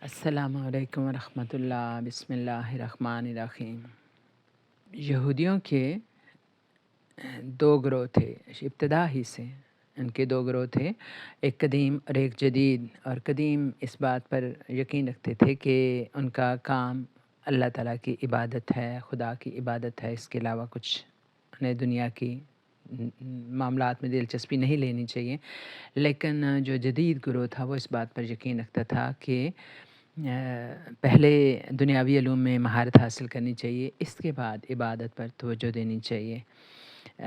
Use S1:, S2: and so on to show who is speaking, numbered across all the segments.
S1: السلام علیکم ورحمۃ اللہ، بسم اللہ الرحمن الرحیم۔ یہودیوں کے دو گروہ تھے ابتدا ہی سے، ان کے دو گروہ تھے، ایک قدیم اور ایک جدید۔ اور قدیم اس بات پر یقین رکھتے تھے کہ ان کا کام اللہ تعالیٰ کی عبادت ہے، خدا کی عبادت ہے، اس کے علاوہ کچھ انہیں دنیا کی معاملات میں دلچسپی نہیں لینی چاہیے۔ لیکن جو جدید گروہ تھا وہ اس بات پر یقین رکھتا تھا کہ پہلے دنیاوی علوم میں مہارت حاصل کرنی چاہیے، اس کے بعد عبادت پر توجہ دینی چاہیے۔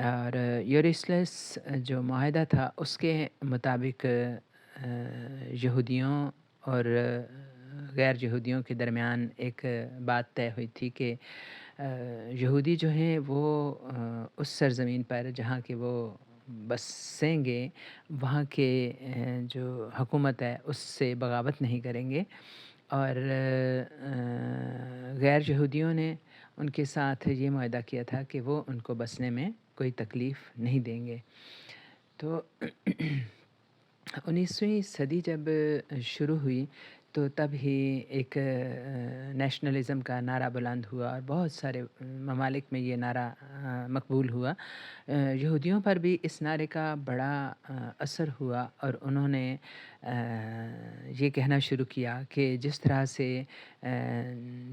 S1: اور یوریسلس جو معاہدہ تھا اس کے مطابق یہودیوں اور غیر یہودیوں کے درمیان ایک بات طے ہوئی تھی کہ یہودی جو ہیں وہ اس سرزمین پر جہاں کہ وہ بسیں گے وہاں کے جو حکومت ہے اس سے بغاوت نہیں کریں گے، اور غیر یہودیوں نے ان کے ساتھ یہ معاہدہ کیا تھا کہ وہ ان کو بسنے میں کوئی تکلیف نہیں دیں گے۔ تو 19ویں صدی جب شروع ہوئی تو تب ہی ایک نیشنلزم کا نعرہ بلند ہوا اور بہت سارے ممالک میں یہ نعرہ مقبول ہوا۔ یہودیوں پر بھی اس نعرے کا بڑا اثر ہوا اور انہوں نے یہ کہنا شروع کیا کہ جس طرح سے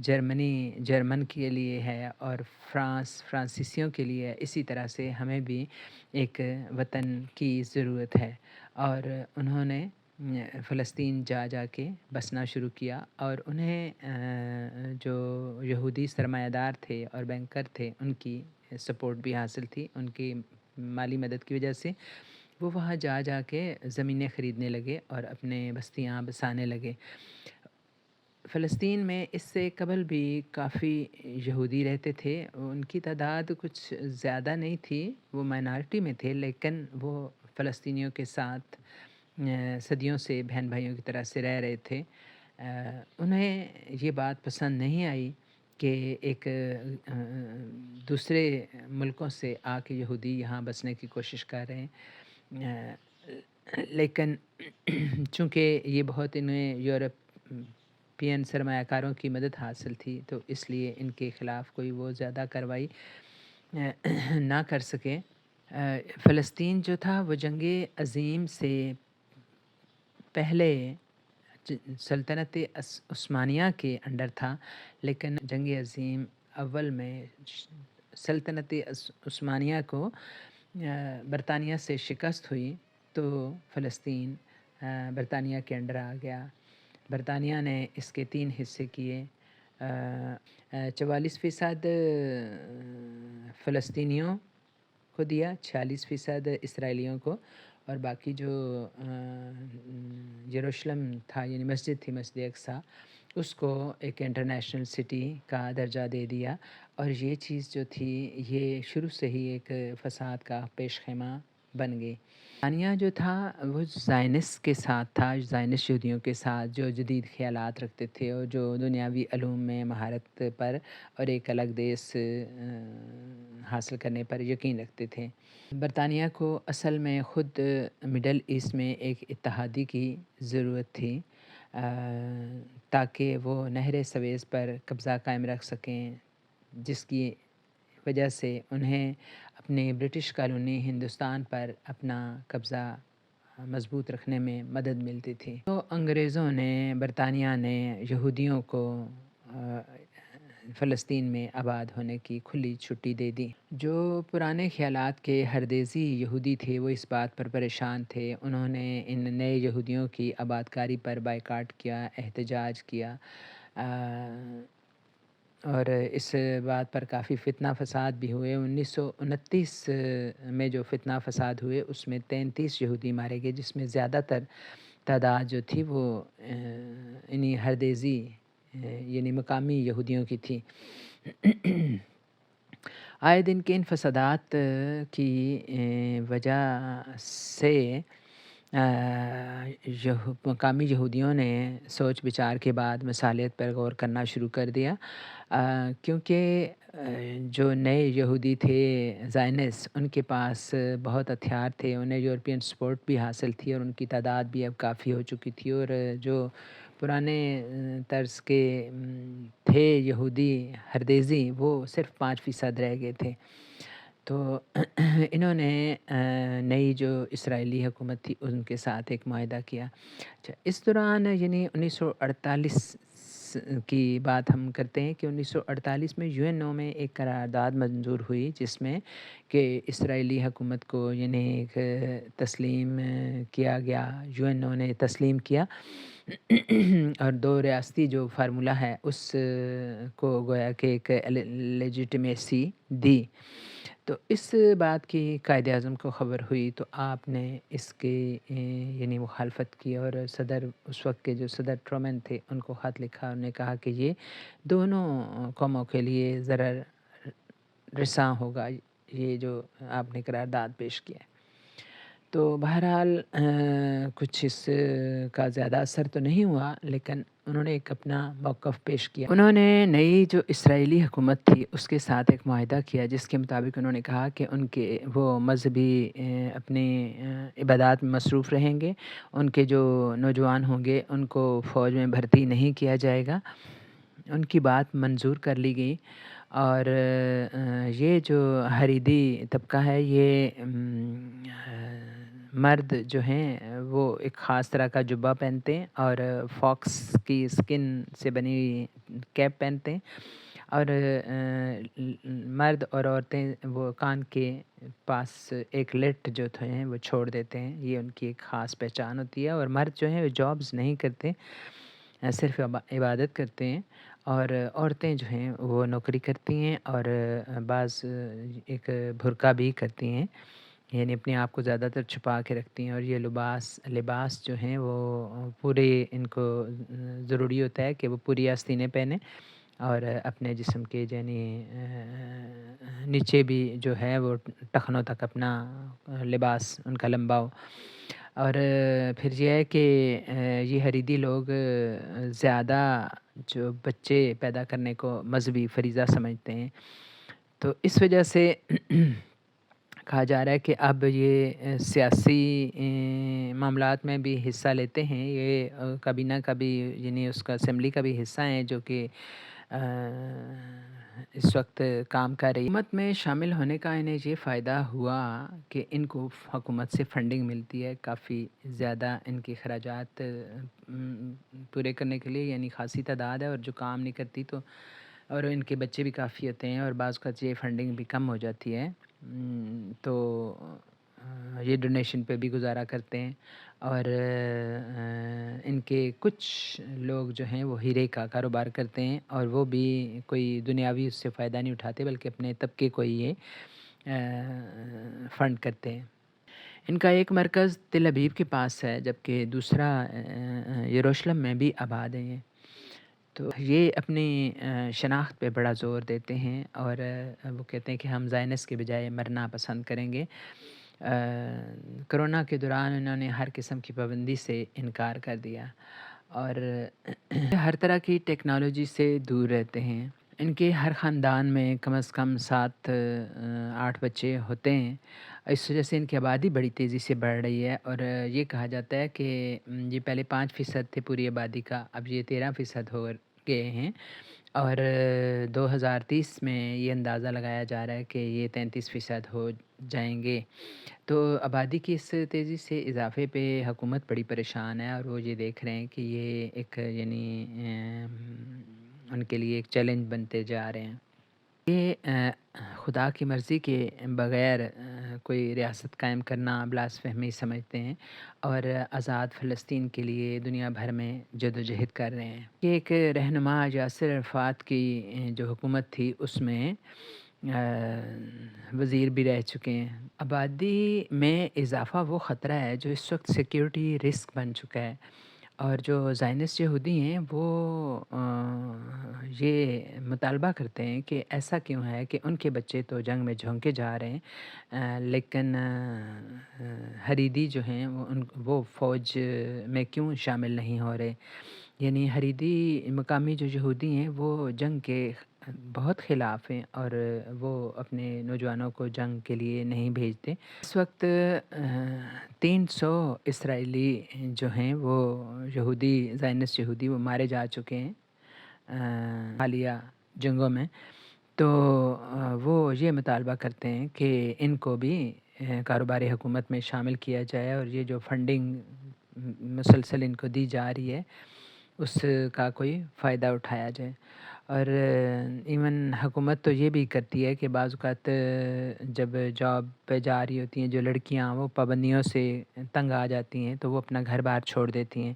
S1: جرمن کے لیے ہے اور فرانسیسیوں کے لیے ہے، اسی طرح سے ہمیں بھی ایک وطن کی ضرورت ہے۔ اور انہوں نے فلسطین جا کے بسنا شروع کیا، اور انہیں جو یہودی سرمایہ دار تھے اور بینکر تھے ان کی سپورٹ بھی حاصل تھی، ان کی مالی مدد کی وجہ سے وہ وہاں جا کے زمینیں خریدنے لگے اور اپنے بستیاں بسانے لگے۔ فلسطین میں اس سے قبل بھی کافی یہودی رہتے تھے، ان کی تعداد کچھ زیادہ نہیں تھی، وہ مائنارٹی میں تھے، لیکن وہ فلسطینیوں کے ساتھ صدیوں سے بہن بھائیوں کی طرح سے رہ رہے تھے۔ انہیں یہ بات پسند نہیں آئی کہ ایک دوسرے ملکوں سے آ کے یہودی یہاں بسنے کی کوشش کر رہے ہیں، لیکن چونکہ یہ بہت انہیں یورپین سرمایہ کاروں کی مدد حاصل تھی تو اس لیے ان کے خلاف کوئی وہ زیادہ کارروائی نہ کر سکے۔ فلسطین جو تھا وہ جنگ عظیم سے پہلے سلطنت عثمانیہ کے انڈر تھا، لیکن جنگ عظیم اول میں سلطنت عثمانیہ کو برطانیہ سے شکست ہوئی تو فلسطین برطانیہ کے انڈر آ گیا۔ برطانیہ نے اس کے 3 حصے کیے، 44% فلسطینیوں کو دیا، 46% اسرائیلیوں کو، اور باقی جو یروشلم تھا یعنی مسجد تھی، مسجد اقصیٰ، اس کو ایک انٹرنیشنل سٹی کا درجہ دے دیا۔ اور یہ چیز جو تھی یہ شروع سے ہی ایک فساد کا پیش خیمہ بن گئی۔ برطانیہ جو تھا وہ زائنس کے ساتھ تھا، زائنس یہودیوں کے ساتھ جو جدید خیالات رکھتے تھے اور جو دنیاوی علوم میں مہارت پر اور ایک الگ دیس حاصل کرنے پر یقین رکھتے تھے۔ برطانیہ کو اصل میں خود مڈل ایسٹ میں ایک اتحادی کی ضرورت تھی تاکہ وہ نہر سویز پر قبضہ قائم رکھ سکیں، جس کی وجہ سے انہیں اپنے برٹش کالونی ہندوستان پر اپنا قبضہ مضبوط رکھنے میں مدد ملتی تھی۔ تو انگریزوں نے، برطانیہ نے یہودیوں کو فلسطین میں آباد ہونے کی کھلی چھٹی دے دی۔ جو پرانے خیالات کے ہردیزی یہودی تھے وہ اس بات پر پریشان تھے، انہوں نے ان نئے یہودیوں کی آباد کاری پر بائیکاٹ کیا، احتجاج کیا، اور اس بات پر کافی فتنہ فساد بھی ہوئے۔ 1929 میں جو فتنہ فساد ہوئے اس میں 33 یہودی مارے گئے، جس میں زیادہ تر تعداد جو تھی وہ انہی ہردیزی یعنی مقامی یہودیوں کی تھی۔ آئے دن کے ان فسادات کی وجہ سے مقامی یہودیوں نے سوچ بچار کے بعد مصالحت پر غور کرنا شروع کر دیا، کیونکہ جو نئے یہودی تھے زائنس، ان کے پاس بہت ہتھیار تھے، انہیں یورپین سپورٹ بھی حاصل تھی اور ان کی تعداد بھی اب کافی ہو چکی تھی، اور جو پرانے طرز کے تھے یہودی ہردیزی، وہ صرف 5% رہ گئے تھے۔ تو انہوں نے نئی جو اسرائیلی حکومت تھی ان کے ساتھ ایک معاہدہ کیا۔ اچھا، اس دوران یعنی 1948 کی بات ہم کرتے ہیں کہ 1948 میں UNO میں ایک قرارداد منظور ہوئی، جس میں کہ اسرائیلی حکومت کو یعنی ایک تسلیم کیا گیا، UNO نے تسلیم کیا، اور 2 ریاستی جو فارمولہ ہے اس کو گویا کہ ایک لیجیٹمیسی دی۔ تو اس بات کی قائد اعظم کو خبر ہوئی تو آپ نے اس کے یعنی مخالفت کی، اور اس وقت کے جو صدر ٹرومن تھے ان کو خط لکھا، اور نے کہا کہ یہ دونوں قوموں کے لیے ضرر رساں ہوگا یہ جو آپ نے قرارداد پیش کیا ہے۔ تو بہرحال کچھ اس کا زیادہ اثر تو نہیں ہوا، لیکن انہوں نے ایک اپنا موقف پیش کیا۔ انہوں نے نئی جو اسرائیلی حکومت تھی اس کے ساتھ ایک معاہدہ کیا، جس کے مطابق انہوں نے کہا کہ وہ مذہبی اپنی عبادات میں مصروف رہیں گے، ان کے جو نوجوان ہوں گے ان کو فوج میں بھرتی نہیں کیا جائے گا۔ ان کی بات منظور کر لی گئی، اور یہ جو حریدی طبقہ ہے، یہ مرد جو ہیں وہ ایک خاص طرح کا جبہ پہنتے ہیں اور فاکس کی اسکن سے بنی ہوئی کیپ پہنتے ہیں، اور مرد اور عورتیں وہ کان کے پاس ایک لٹ جو ہیں وہ چھوڑ دیتے ہیں، یہ ان کی ایک خاص پہچان ہوتی ہے۔ اور مرد جو ہیں وہ جابز نہیں کرتے، صرف عبادت کرتے ہیں، اور عورتیں جو ہیں وہ نوکری کرتی ہیں اور بعض ایک برقع بھی کرتی ہیں، یعنی اپنے آپ کو زیادہ تر چھپا کے رکھتی ہیں، اور یہ لباس جو ہیں وہ پورے ان کو ضروری ہوتا ہے کہ وہ پوری آستینیں پہنیں، اور اپنے جسم کے یعنی نیچے بھی جو ہے وہ ٹخنوں تک اپنا لباس ان کا لمبا ہو۔ اور پھر یہ ہے کہ یہ حریدی لوگ زیادہ جو بچے پیدا کرنے کو مذہبی فریضہ سمجھتے ہیں، تو اس وجہ سے کہا جا رہا ہے کہ اب یہ سیاسی معاملات میں بھی حصہ لیتے ہیں، یہ کبھی نہ کبھی یعنی اس کا اسمبلی کا بھی حصہ ہیں، جو کہ اس وقت کام کر رہی حکومت میں شامل ہونے کا انہیں یہ فائدہ ہوا کہ ان کو حکومت سے فنڈنگ ملتی ہے کافی زیادہ، ان کے اخراجات پورے کرنے کے لیے یعنی خاصی تعداد ہے، اور جو کام نہیں کرتی تو اور ان کے بچے بھی کافی ہوتے ہیں، اور بعض اوقات یہ فنڈنگ بھی کم ہو جاتی ہے، تو یہ ڈونیشن پہ بھی گزارا کرتے ہیں۔ اور ان کے کچھ لوگ جو ہیں وہ ہیرے کا کاروبار کرتے ہیں، اور وہ بھی کوئی دنیاوی اس سے فائدہ نہیں اٹھاتے، بلکہ اپنے طبقے کو ہی یہ فنڈ کرتے ہیں۔ ان کا ایک مرکز تل ابیب کے پاس ہے، جبکہ دوسرا یروشلم میں بھی آباد ہے۔ تو یہ اپنی شناخت پہ بڑا زور دیتے ہیں، اور وہ کہتے ہیں کہ ہم زائنس کے بجائے مرنا پسند کریں گے۔ کرونا کے دوران انہوں نے ہر قسم کی پابندی سے انکار کر دیا، اور ہر طرح کی ٹیکنالوجی سے دور رہتے ہیں۔ ان کے ہر خاندان میں کم از کم 7-8 بچے ہوتے ہیں، اس وجہ سے ان کی آبادی بڑی تیزی سے بڑھ رہی ہے، اور یہ کہا جاتا ہے کہ یہ پہلے 5% تھے پوری آبادی کا، اب یہ 13% ہو گئے ہیں، اور 2030 میں یہ اندازہ لگایا جا رہا ہے کہ یہ 33% ہو جائیں گے۔ تو آبادی کی اس تیزی سے اضافے پہ حکومت بڑی پریشان ہے، اور وہ یہ دیکھ رہے ہیں کہ یہ ایک یعنی ان کے لیے ایک چیلنج بنتے جا رہے ہیں۔ یہ خدا کی مرضی کے بغیر کوئی ریاست قائم کرنا بلاسفہمی سمجھتے ہیں، اور آزاد فلسطین کے لیے دنیا بھر میں جدوجہد کر رہے ہیں۔ یہ ایک رہنما یاسر عرفات کی جو حکومت تھی اس میں وزیر بھی رہ چکے ہیں۔ آبادی میں اضافہ وہ خطرہ ہے جو اس وقت سیکیورٹی رسک بن چکا ہے، اور جو زائنسٹ یہودی ہیں وہ یہ مطالبہ کرتے ہیں کہ ایسا کیوں ہے کہ ان کے بچے تو جنگ میں جھونکے جا رہے ہیں، لیکن حریدی جو ہیں وہ فوج میں کیوں شامل نہیں ہو رہے۔ یعنی حریدی مقامی جو یہودی ہیں وہ جنگ کے بہت خلاف ہیں، اور وہ اپنے نوجوانوں کو جنگ کے لیے نہیں بھیجتے۔ اس وقت 300 اسرائیلی جو ہیں وہ یہودی زائنسٹ یہودی وہ مارے جا چکے ہیں حالیہ جنگوں میں۔ تو وہ یہ مطالبہ کرتے ہیں کہ ان کو بھی کاروباری حکومت میں شامل کیا جائے، اور یہ جو فنڈنگ مسلسل ان کو دی جا رہی ہے اس کا کوئی فائدہ اٹھایا جائے۔ اور ایون حکومت تو یہ بھی کرتی ہے کہ بعض اوقات جب جاب پہ جا رہی ہوتی ہیں جو لڑکیاں وہ پابندیوں سے تنگ آ جاتی ہیں تو وہ اپنا گھر بار چھوڑ دیتی ہیں،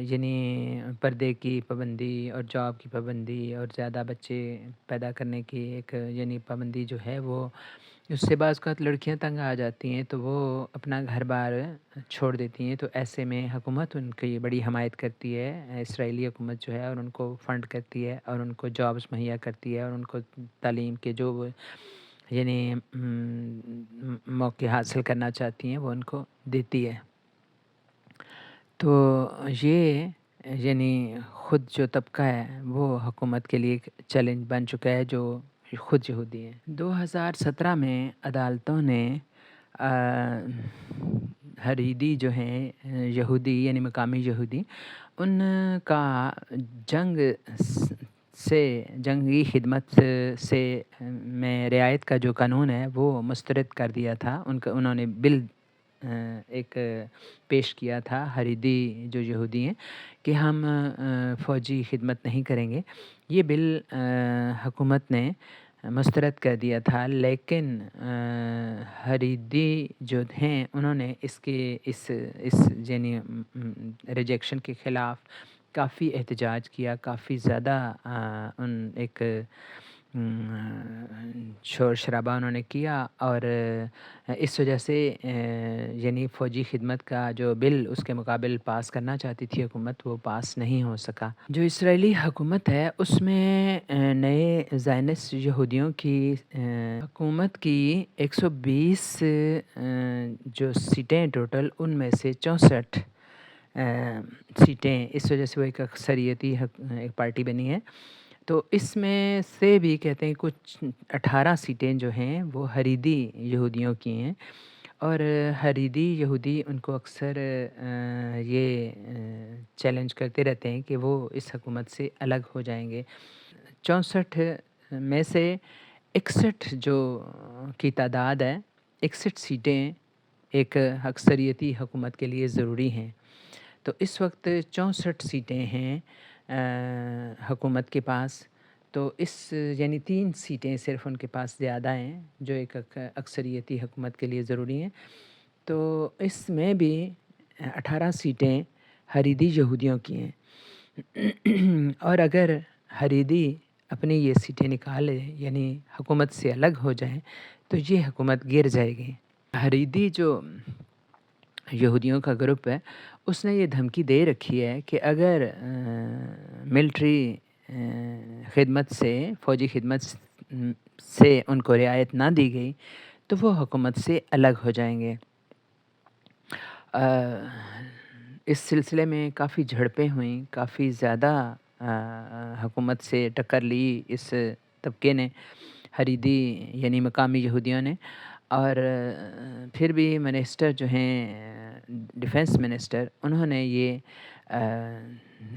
S1: یعنی پردے کی پابندی اور جاب کی پابندی اور زیادہ بچے پیدا کرنے کی ایک یعنی پابندی جو ہے وہ اس سے بعض اوقات لڑکیاں تنگ آ جاتی ہیں تو وہ اپنا گھر بار چھوڑ دیتی ہیں۔ تو ایسے میں حکومت ان کی بڑی حمایت کرتی ہے، اسرائیلی حکومت جو ہے، اور ان کو فنڈ کرتی ہے اور ان کو جابس مہیا کرتی ہے اور ان کو تعلیم کے جو وہ یعنی موقع حاصل کرنا چاہتی ہیں وہ ان کو دیتی ہے۔ تو یہ یعنی خود جو طبقہ ہے وہ حکومت کے لیے ایک چیلنج بن چکا ہے جو خود یہودی ہیں۔ 2017 میں عدالتوں نے حریدی جو ہیں یہودی یعنی مقامی یہودی ان کا جنگ سے جنگی خدمت سے میں رعایت کا جو قانون ہے وہ مسترد کر دیا تھا۔ انہوں نے بل ایک پیش کیا تھا حریدی جو یہودی ہیں کہ ہم فوجی خدمت نہیں کریں گے۔ یہ بل حکومت نے مسترد کر دیا تھا، لیکن حریدی جو ہیں انہوں نے اس یعنی ریجیکشن کے خلاف کافی احتجاج کیا، کافی زیادہ ایک شور شرابہ انہوں نے کیا، اور اس وجہ سے یعنی فوجی خدمت کا جو بل اس کے مقابل پاس کرنا چاہتی تھی حکومت وہ پاس نہیں ہو سکا۔ جو اسرائیلی حکومت ہے اس میں نئے زائنسٹ یہودیوں کی حکومت کی 120 جو سیٹیں ٹوٹل ان میں سے 64 سیٹیں، اس وجہ سے وہ ایک اکثریتی ایک پارٹی بنی ہے۔ تو اس میں سے بھی کہتے ہیں کچھ 18 سیٹیں جو ہیں وہ حریدی یہودیوں کی ہیں، اور حریدی یہودی ان کو اکثر یہ چیلنج کرتے رہتے ہیں کہ وہ اس حکومت سے الگ ہو جائیں گے۔ 64 میں سے 61 جو کی تعداد ہے، 61 سیٹیں ایک اکثریتی حکومت کے لیے ضروری ہیں۔ تو اس وقت 64 سیٹیں ہیں حکومت کے پاس، تو اس یعنی 3 سیٹیں صرف ان کے پاس زیادہ ہیں جو ایک اکثریتی حکومت کے لیے ضروری ہیں۔ تو اس میں بھی 18 سیٹیں حریدی یہودیوں کی ہیں، اور اگر حریدی اپنی یہ سیٹیں نکالے یعنی حکومت سے الگ ہو جائیں تو یہ حکومت گر جائے گی۔ حریدی جو یہودیوں کا گروپ ہے اس نے یہ دھمکی دے رکھی ہے کہ اگر ملٹری خدمت سے فوجی خدمت سے ان کو رعایت نہ دی گئی تو وہ حکومت سے الگ ہو جائیں گے۔ اس سلسلے میں کافی جھڑپیں ہوئیں، کافی زیادہ حکومت سے ٹکر لی اس طبقے نے، حریدی یعنی مقامی یہودیوں نے، اور پھر بھی منسٹر جو ہیں ڈیفنس منسٹر انہوں نے یہ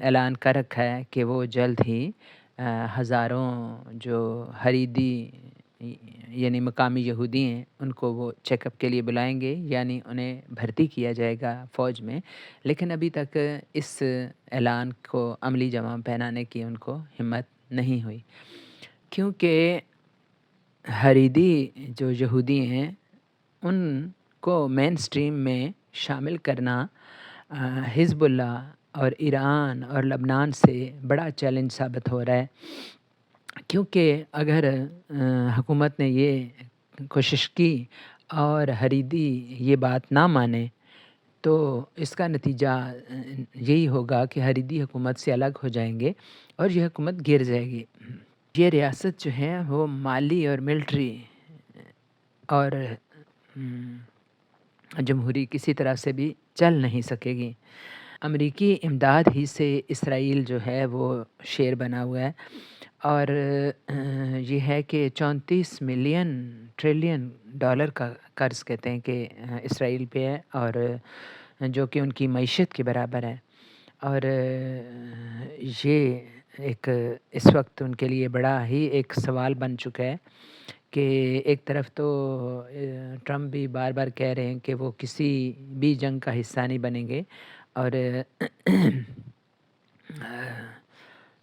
S1: اعلان کر رکھا ہے کہ وہ جلد ہی ہزاروں جو حریدی یعنی مقامی یہودی ہیں ان کو وہ چیک اپ کے لیے بلائیں گے، یعنی انہیں بھرتی کیا جائے گا فوج میں، لیکن ابھی تک اس اعلان کو عملی جامہ پہنانے کی ان کو ہمت نہیں ہوئی، کیونکہ حریدی جو یہودی ہیں ان کو مین سٹریم میں شامل کرنا حزب اللہ اور ایران اور لبنان سے بڑا چیلنج ثابت ہو رہا ہے، کیونکہ اگر حکومت نے یہ کوشش کی اور حریدی یہ بات نہ مانے تو اس کا نتیجہ یہی ہوگا کہ حریری حکومت سے الگ ہو جائیں گے اور یہ حکومت گر جائے گی۔ یہ ریاست جو ہے وہ مالی اور ملٹری اور جمہوری کسی طرح سے بھی چل نہیں سکے گی۔ امریکی امداد ہی سے اسرائیل جو ہے وہ شیر بنا ہوا ہے، اور یہ ہے کہ 34 ملین ٹریلین ڈالر کا قرض کہتے ہیں کہ اسرائیل پہ ہے، اور جو کہ ان کی معیشت کے برابر ہے، اور یہ ایک اس وقت ان کے لیے بڑا ہی ایک سوال بن چکا ہے کہ ایک طرف تو ٹرمپ بھی بار بار کہہ رہے ہیں کہ وہ کسی بھی جنگ کا حصہ نہیں بنیں گے، اور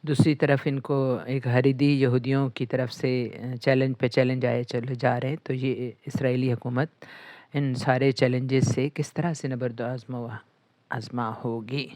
S1: دوسری طرف ان کو ایک حریری یہودیوں کی طرف سے چیلنج پہ چیلنج آئے چلے جا رہے ہیں۔ تو یہ اسرائیلی حکومت ان سارے چیلنجز سے کس طرح سے نبرد آزما ہوگی۔